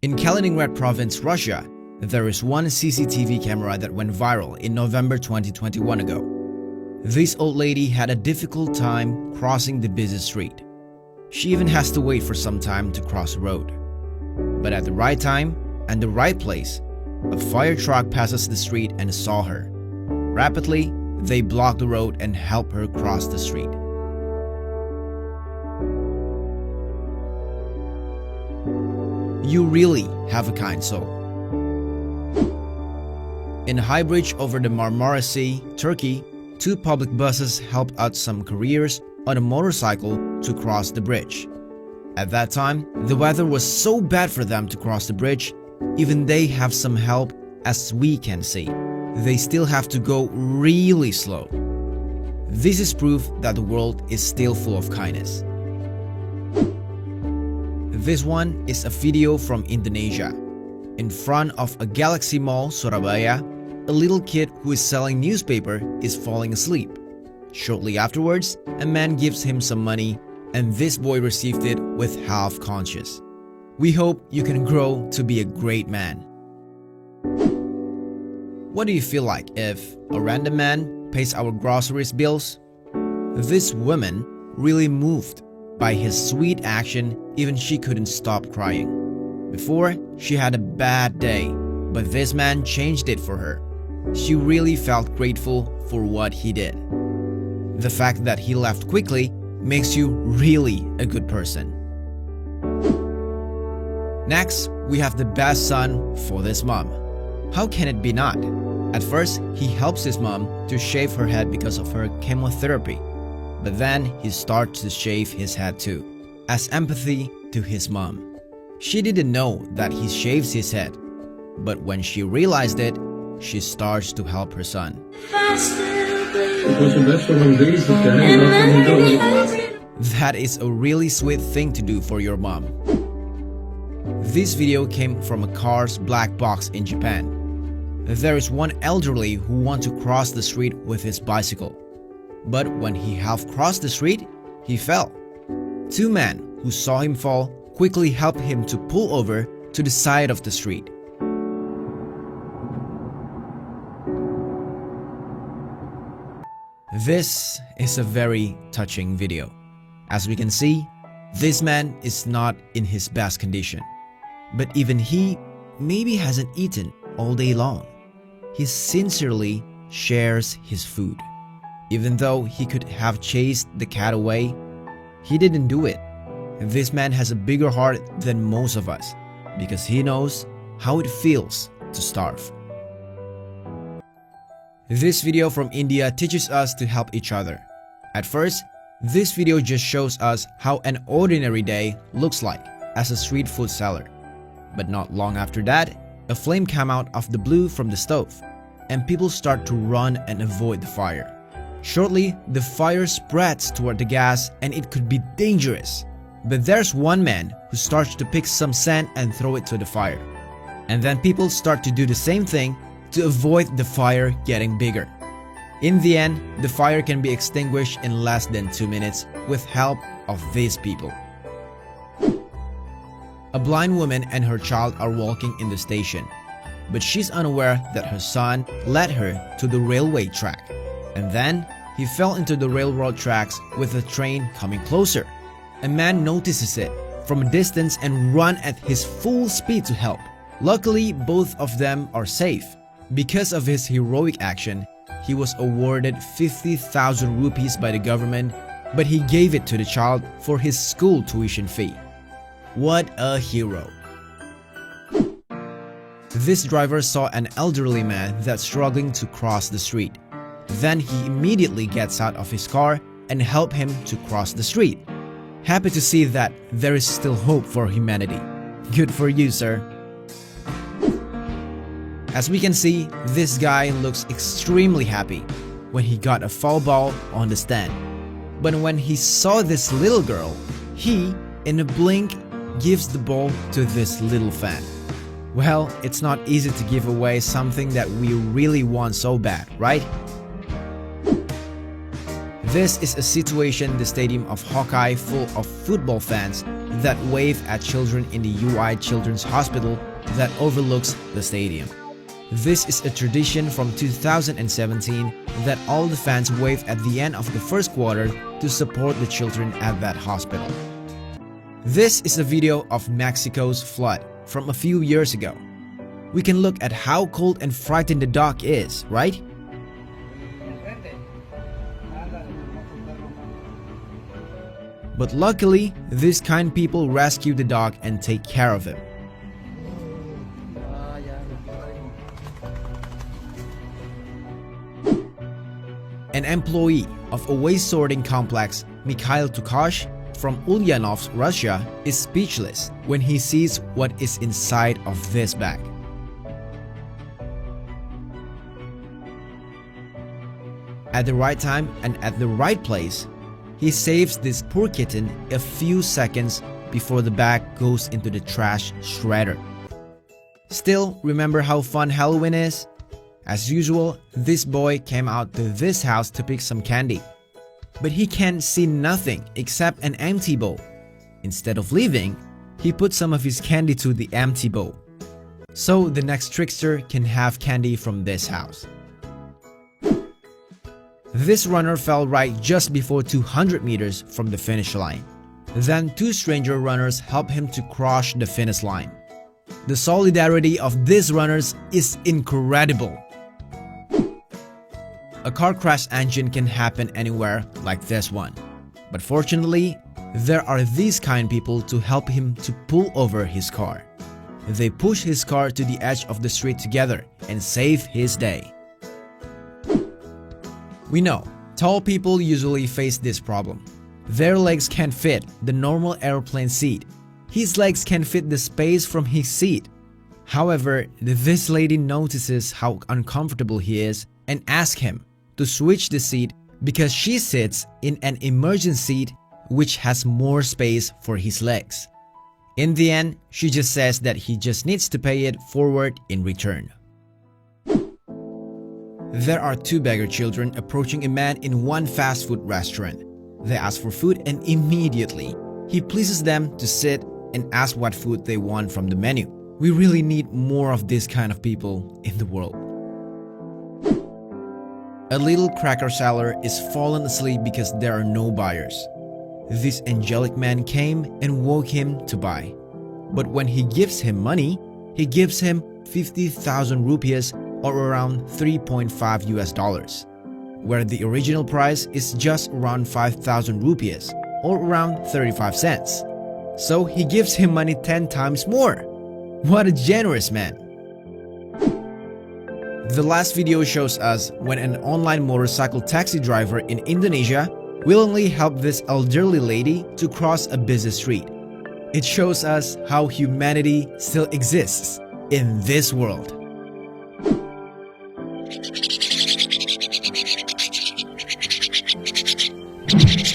In Kaliningrad province, Russia, there is one CCTV camera that went viral in November 2021 ago. This old lady had a difficult time crossing the busy street. She even has to wait for some time to cross the road. But at the right time and the right place, a fire truck passes the street and saw her. Rapidly, they block the road and help her cross the street. You really have a kind soul. In a high bridge over the Marmara Sea, Turkey, two public buses helped out some couriers on a motorcycle to cross the bridge. At that time, the weather was so bad for them to cross the bridge, even they have some help, as we can see. They still have to go really slow. This is proof that the world is still full of kindness. This one is a video from Indonesia. In front of a Galaxy Mall, Surabaya, a little kid who is selling newspaper is falling asleep. Shortly afterwards, a man gives him some money, and this boy received it with half conscious. We hope you can grow to be a great man. What do you feel like if a random man pays our groceries bills? This woman really moved by his sweet action, even she couldn't stop crying. Before, she had a bad day, but this man changed it for her. She really felt grateful for what he did. The fact that he left quickly makes you really a good person. Next, we have the best son for this mom. How can it be not? At first, he helps his mom to shave her head because of her chemotherapy. But then he starts to shave his head too, as empathy to his mom. She didn't know that he shaves his head, but when she realized it, she starts to help her son. That is a really sweet thing to do for your mom. This video came from a car's black box in Japan. There is one elderly who wants to cross the street with his bicycle. But when he half crossed the street, he fell. Two men who saw him fall quickly helped him to pull over to the side of the street. This is a very touching video. As we can see, this man is not in his best condition. But even he maybe hasn't eaten all day long. He sincerely shares his food. Even though he could have chased the cat away, he didn't do it. This man has a bigger heart than most of us because he knows how it feels to starve. This video from India teaches us to help each other. At first, this video just shows us how an ordinary day looks like as a street food seller. But not long after that, a flame came out of the blue from the stove, and people start to run and avoid the fire. Shortly, the fire spreads toward the gas and it could be dangerous. But there's one man who starts to pick some sand and throw it to the fire. And then people start to do the same thing to avoid the fire getting bigger. In the end, the fire can be extinguished in less than 2 minutes with help of these people. A blind woman and her child are walking in the station, but she's unaware that her son led her to the railway track. And then, he fell into the railroad tracks with the train coming closer. A man notices it from a distance and runs at his full speed to help. Luckily, both of them are safe. Because of his heroic action, he was awarded 50,000 rupees by the government, but he gave it to the child for his school tuition fee. What a hero! This driver saw an elderly man that's struggling to cross the street. Then he immediately gets out of his car and helps him to cross the street. Happy to see that there is still hope for humanity. Good for you, sir. As we can see, this guy looks extremely happy when he got a foul ball on the stand. But when he saw this little girl, he, in a blink, gives the ball to this little fan. Well, it's not easy to give away something that we really want so bad, right? This is a situation the stadium of Hawkeye full of football fans that wave at children in the UI Children's Hospital that overlooks the stadium. This is a tradition from 2017 that all the fans wave at the end of the first quarter to support the children at that hospital. This is a video of Mexico's flood from a few years ago. We can look at how cold and frightened the dog is, right? But luckily, these kind people rescue the dog and take care of him. An employee of a waste sorting complex, Mikhail Tukash, from Ulyanovsk, Russia, is speechless when he sees what is inside of this bag. At the right time and at the right place, he saves this poor kitten a few seconds before the bag goes into the trash shredder. Still, remember how fun Halloween is? As usual, this boy came out to this house to pick some candy. But he can see nothing except an empty bowl. Instead of leaving, he put some of his candy to the empty bowl. So the next trickster can have candy from this house. This runner fell right just before 200 meters from the finish line. Then two stranger runners helped him to cross the finish line. The solidarity of these runners is incredible. A car crash engine can happen anywhere like this one. But fortunately, there are these kind people to help him to pull over his car. They push his car to the edge of the street together and save his day. We know, tall people usually face this problem. Their legs can't fit the normal airplane seat. His legs can fit the space from his seat. However, this lady notices how uncomfortable he is and asks him to switch the seat because she sits in an emergency seat which has more space for his legs. In the end, she just says that he just needs to pay it forward in return. There are two beggar children approaching a man in one fast food restaurant. They ask for food and immediately, he pleases them to sit and ask what food they want from the menu. We really need more of this kind of people in the world. A little cracker seller is fallen asleep because there are no buyers. This angelic man came and woke him to buy. But when he gives him money, he gives him 50,000 rupees or around $3.5 US, where the original price is just around 5,000 rupees or around 35 cents. So he gives him money 10 times more. What a generous man! The last video shows us when an online motorcycle taxi driver in Indonesia willingly helped this elderly lady to cross a busy street. It shows us how humanity still exists in this world. You